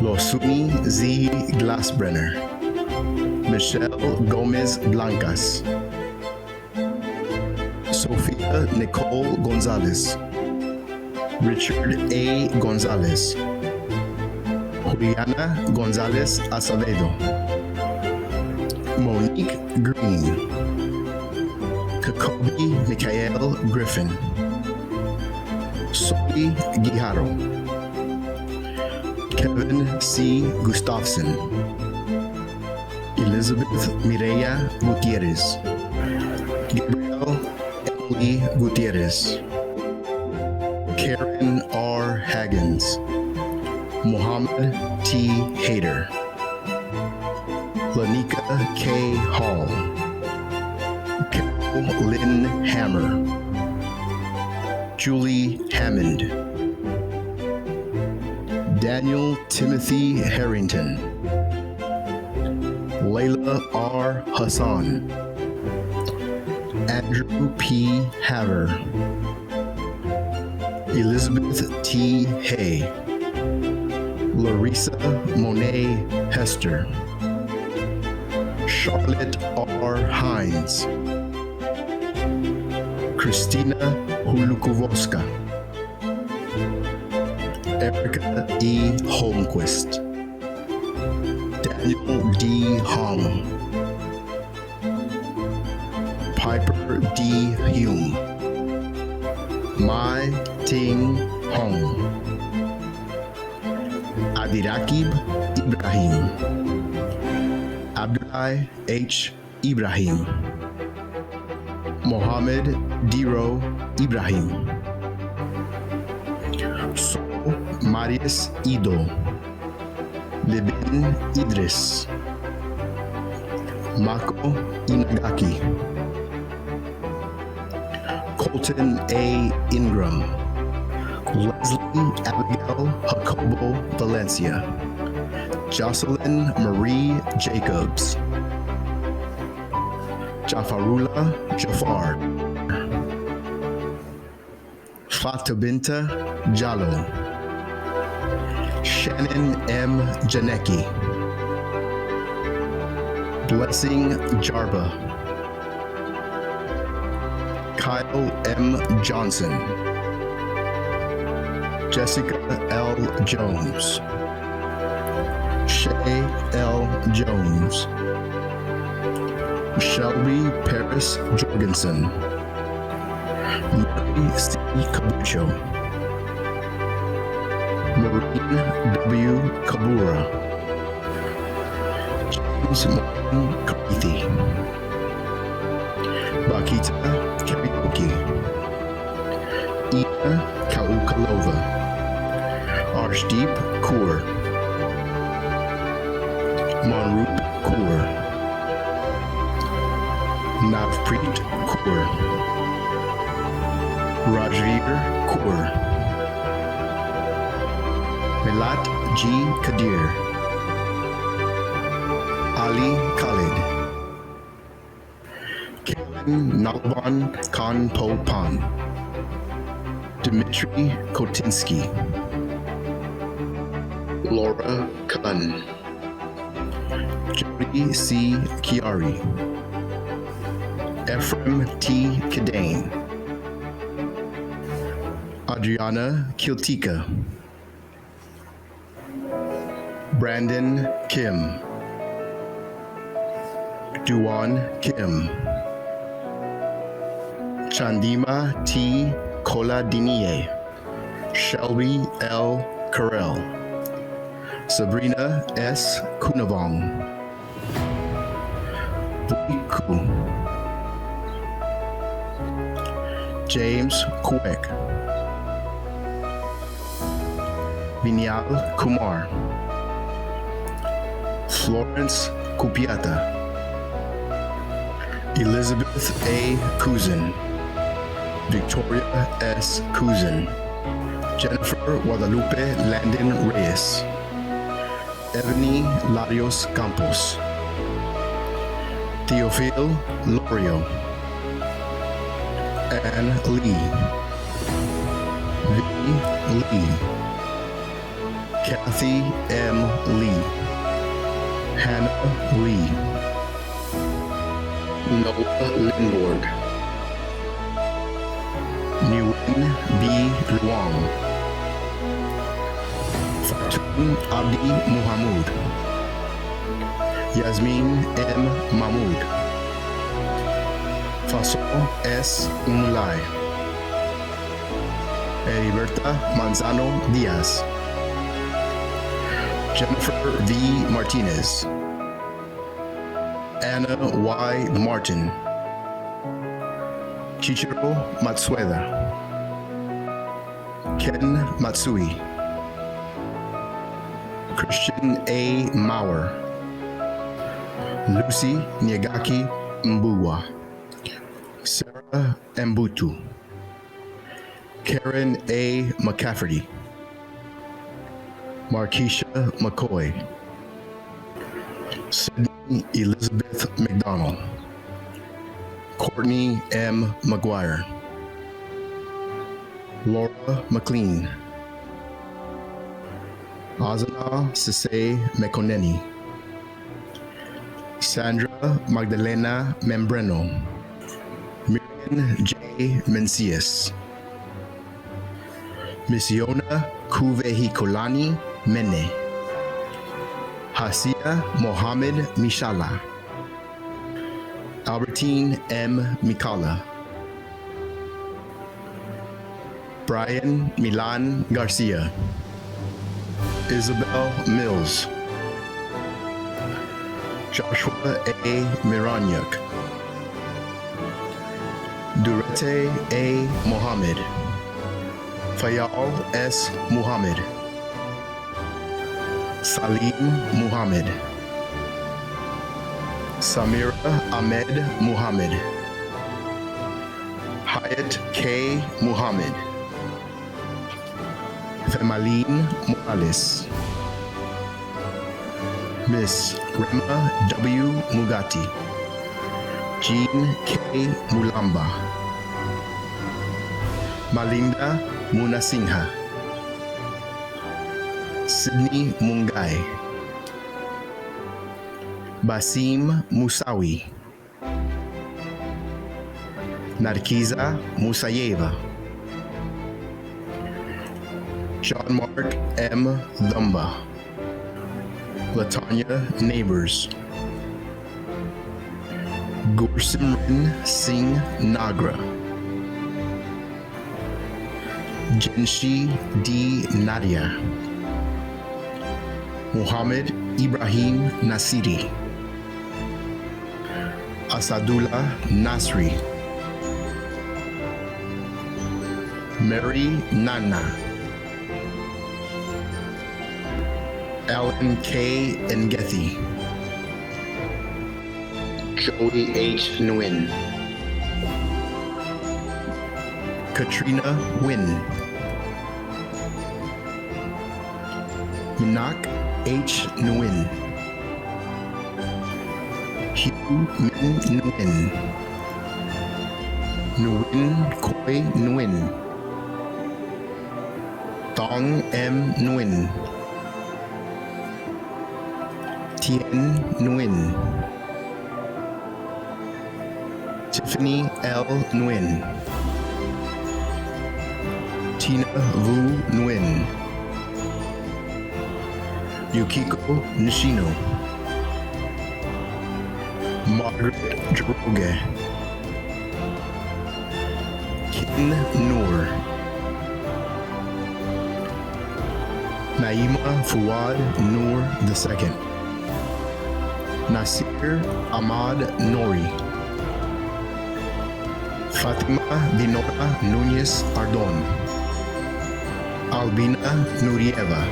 Speaker 19: Losuni Z. Glassbrenner, Michelle Gomez Blancas, Sofia Nicole Gonzalez, Richard A. Gonzalez, Juliana Gonzalez Acevedo, Monique Green, Kakobi Michael Griffin, Soli Guijaro, Kevin C. Gustafson, Elizabeth Mireya Gutierrez, Gabriel Emily Gutierrez, Karen R. Haggins, Mohammed T. Hayter, Lanika K. Hall, Carol Lynn Hammer, Julie Hammond, Daniel Timothy Harrington, Layla R. Hassan, Andrew P. Haver, Elizabeth T. Hay, Larissa Monet Hester, Charlotte R. Hines, Christina Hulukovoska, Erica E. Holmquist, Daniel D. Hong, Piper D. Hume, Mai Ting Hong, Adirakib Ibrahim, Abdullah H. Ibrahim, Mohammed Diro Ibrahim, So Marius Ido, Libin Idris, Mako Inagaki, Colton A. Ingram, Leslie Abigail Jacobo Valencia, Jocelyn Marie Jacobs, Jafarullah Jafar, Fatabinta Jallo, Shannon M. Janecki, Blessing Jarba, Kyle M. Johnson, Jessica L. Jones, Shay L. Jones, Shelby Paris Jorgensen, Mary C. Cabucho, Maureen W. Kabura, James Martin Karithi, Bakita Karaoke, Ina Kaukalova, Arshdeep Kaur, Manroop Kaur, Navpreet Kaur, Rajveer Kaur, Milat G. Kadir, Ali Khalid, Karen Nalban Kanpopan, Dmitry Kotinsky, Laura Kun, Jody C. Chiari, Ephraim T. Cadane, Adriana Kiltika, Brandon Kim, Duan Kim, Chandima T. Koladinie, Shelby L. Carell, Sabrina S. Kunavong, Vuiku, James Kwek, Vinyal Kumar, Florence Kupiata, Elizabeth A. Kuzin, Victoria S. Kuzin, Jennifer Guadalupe Landon Reyes, Ebony Larios Campos, Theophile Lorio, Anne Lee, V. Lee, Kathy M. Lee, Hannah Lee, Noah Lindborg, Nguyen B. Luang, Fatun Abdi Muhammad, Yasmin M. Mahmoud, Fasol S. Umulay, Heriberta Manzano Diaz, Jennifer V. Martinez, Anna Y. Martin, Chichiro Matsueda, Ken Matsui, Christian A. Maurer, Lucy Nyagaki Mbuwa, Sarah Mbutu, Karen A. McCafferty, Markeisha McCoy, Sydney Elizabeth McDonald, Courtney M. McGuire, Laura McLean, Azana Sese Mekoneni, Sandra Magdalena Membreno, Miriam J. Mencius, Missiona Kuvehikolani Mene, Hasia Mohammed Mishala, Albertine M. Mikala, Brian Milan Garcia, Isabel Mills, Joshua A. Miranyuk, Durete A. Mohammed, Fayal S. Muhammad, Salim Muhammad, Samira Ahmed Muhammad, Hyatt K. Muhammad, Femaline Morales, Miss Rema W. Mugati, Jean K. Mulamba, Malinda Munasingha, Sydney Mungai, Basim Musawi, Narkiza Musayeva, John Mark M. Thumba, Latanya Neighbors, Gursimran Singh Nagra, Jenshi D. Nadia, Muhammad Ibrahim Nasiri, Asadullah Nasri, Mary Nana, Alan K. Ngethi, Joey H. Nguyen, Katrina Wynn, Minak H. Nguyen, Hugh Min Nguyen, Nguyen Koi Nguyen, Tong M. Nguyen, Tien Nguyen, Tiffany L. Nguyen, Tina Vu Nguyen, Yukiko Nishino, Margaret Droge, Kin Noor, Naima Fuad Noor II, Nasir Ahmad Nori, Fatima Dinora Nunez Ardon, Albina Nurieva,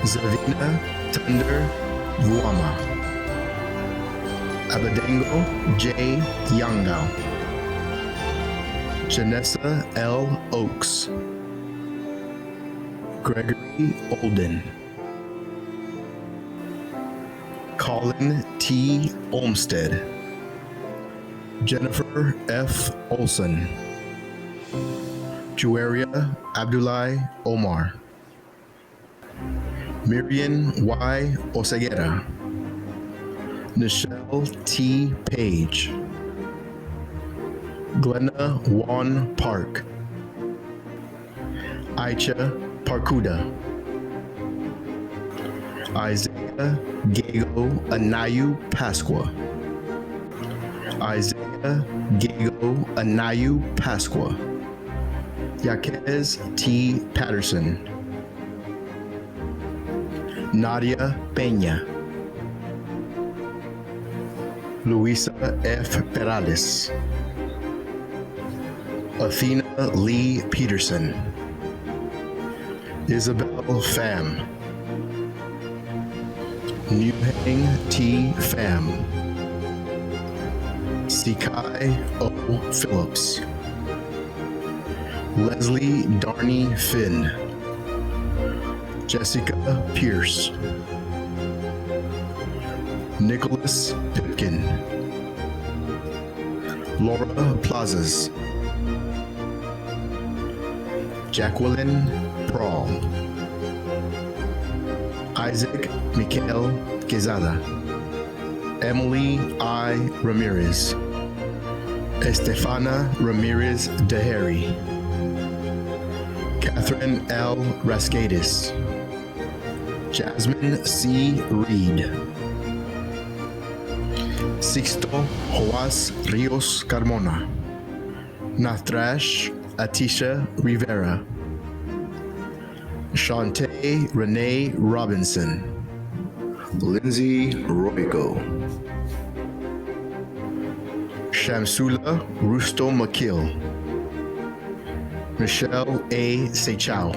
Speaker 19: Zavina Thunder Vuama, Abadengo J. Yangao, Janessa L. Oaks, Gregory Olden, Colin T. Olmsted, Jennifer F. Olson, Juaria Abdullah Omar, Miriam Y. Oseguera, Nichelle T. Page, Glenna Juan Park, Aicha Parkuda, Isaiah Gago Anayu Pasqua, Isaiah Gago Anayu Pasqua, Yaquez T. Patterson, Nadia Peña, Luisa F. Perales, Athena Lee Peterson, Isabel Pham, Nguyen T. Pham, Sikai O. Phillips, Leslie Darney Finn, Jessica Pierce, Nicholas Pipkin, Laura Plazas, Jacqueline Prawl, Isaac Mikael Quezada, Emily I. Ramirez, Estefana Ramirez Deheri, Catherine L. Rascadis, Jasmine C. Reed, Sixto Joas Rios Carmona, Nathrash Atisha Rivera, Shantae Renee Robinson, Lindsay Royko, Shamsula Rusto Makil, Michelle A. Seychao,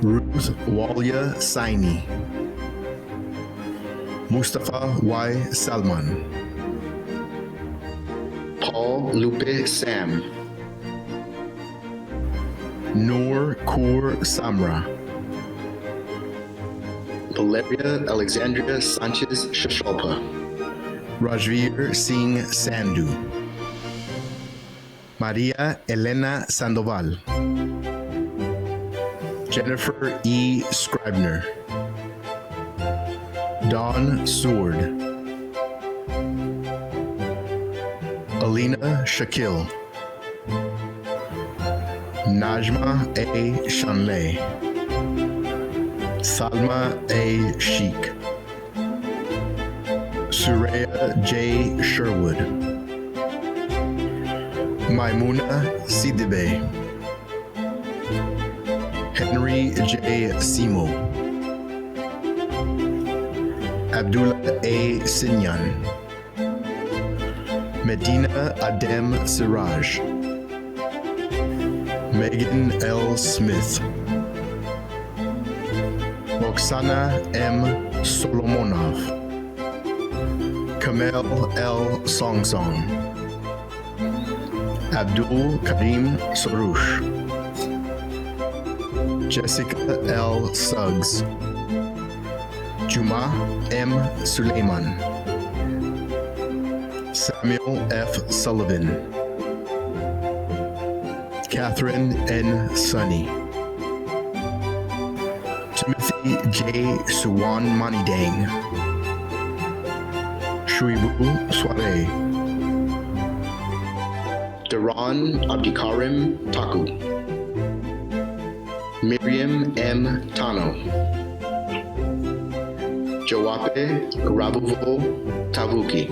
Speaker 19: Ruth Walia Saini, Mustafa Y. Salman, Paul Lupe Sam, Noor Kur Samra, Valeria Alexandria Sanchez Shasholpa, Rajveer Singh Sandhu, Maria Elena Sandoval, Jennifer E. Scribner, Dawn Seward, Alina Shakil, Najma A. Shanley, Salma A. Sheikh, Suraya J. Sherwood, Maimuna Sidibe, Henry J. Simo, Abdullah A. Sinyan, Medina Adem Siraj, Megan L. Smith, Oksana M. Solomonov, Kamel L. Songsong, Abdul Karim Soroush, Jessica L. Suggs, Juma M. Suleiman, Samuel F. Sullivan, Catherine N. Sunny, Timothy J. Suwan Manidang, Shuibu Sware, Daran Abdikarim Taku, Miriam M. Tano, Joape Rabuvo Tavuki,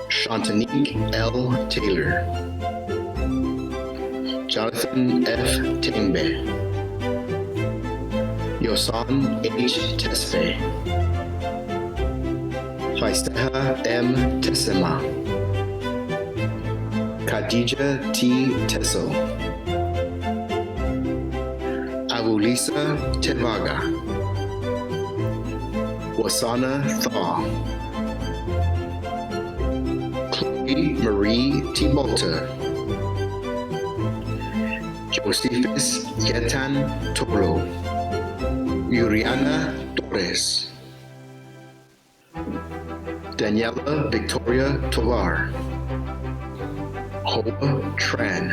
Speaker 19: Shantanique L. Taylor, Jonathan F. Tengbe, Yosan H. Tesfe, Faisteha M. Tesema, Khadija T. Teso, Avulisa Tevaga, Wasana Thaw, Chloe Marie Tibolta, Josephus Yetan Toro, Uriana Torres, Daniela Victoria Tovar, Hoa Tran,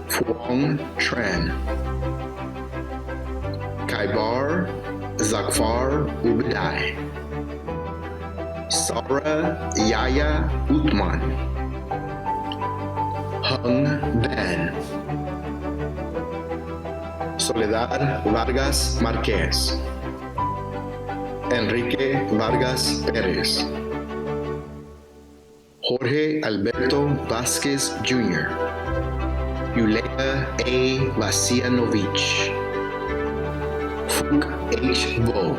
Speaker 19: Phuong Tran, Kaibar Zakfar Ubedai, Sara Yaya Utman, Hung Ben, Soledad Vargas Marquez, Enrique Vargas Perez, Jorge Alberto Vasquez Jr., Yulea A. Vasianovich, Fuk H. Vo,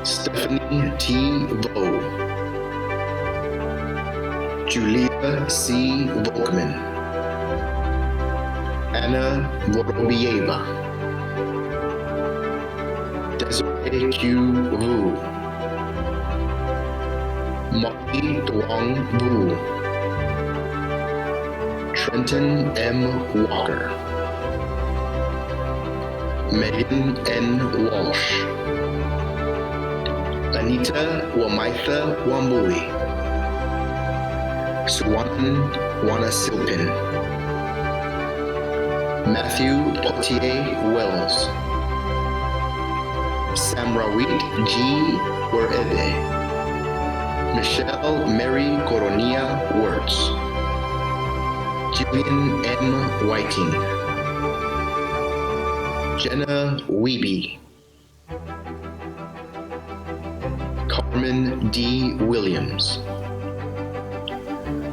Speaker 19: Stephanie T. Vo, Julia C. Volkman, Anna Vorobieva, Desiree Q. Vu, Molly Duong Vu, Trenton M. Walker, Megan N. Walsh, Anita Wamaitha Wambui, Suwan Wanasilpin, Matthew Potier Wells, Samrawit G. Werede, Michelle Mary Coronia Wirtz, Jillian M. Whiting, Jenna Wiebe, Carmen D. Williams,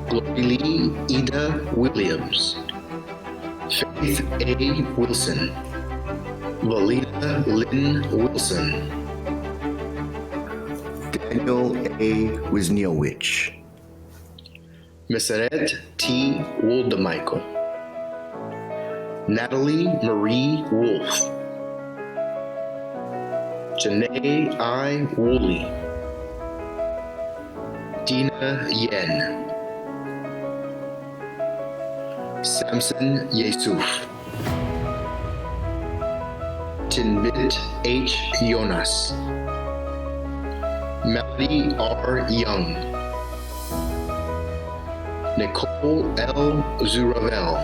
Speaker 19: Glory Lee Ida Williams, Faith A. Wilson, Valina Lynn Wilson, Daniel A. Wisniewicz, Meseret T. Woldemichael, Natalie Marie Wolf, Janae I. Woolley, Dina Yen, Samson Yesuf, Tinbit H. Jonas, Melody R. Young, Nicole L. Zuravel,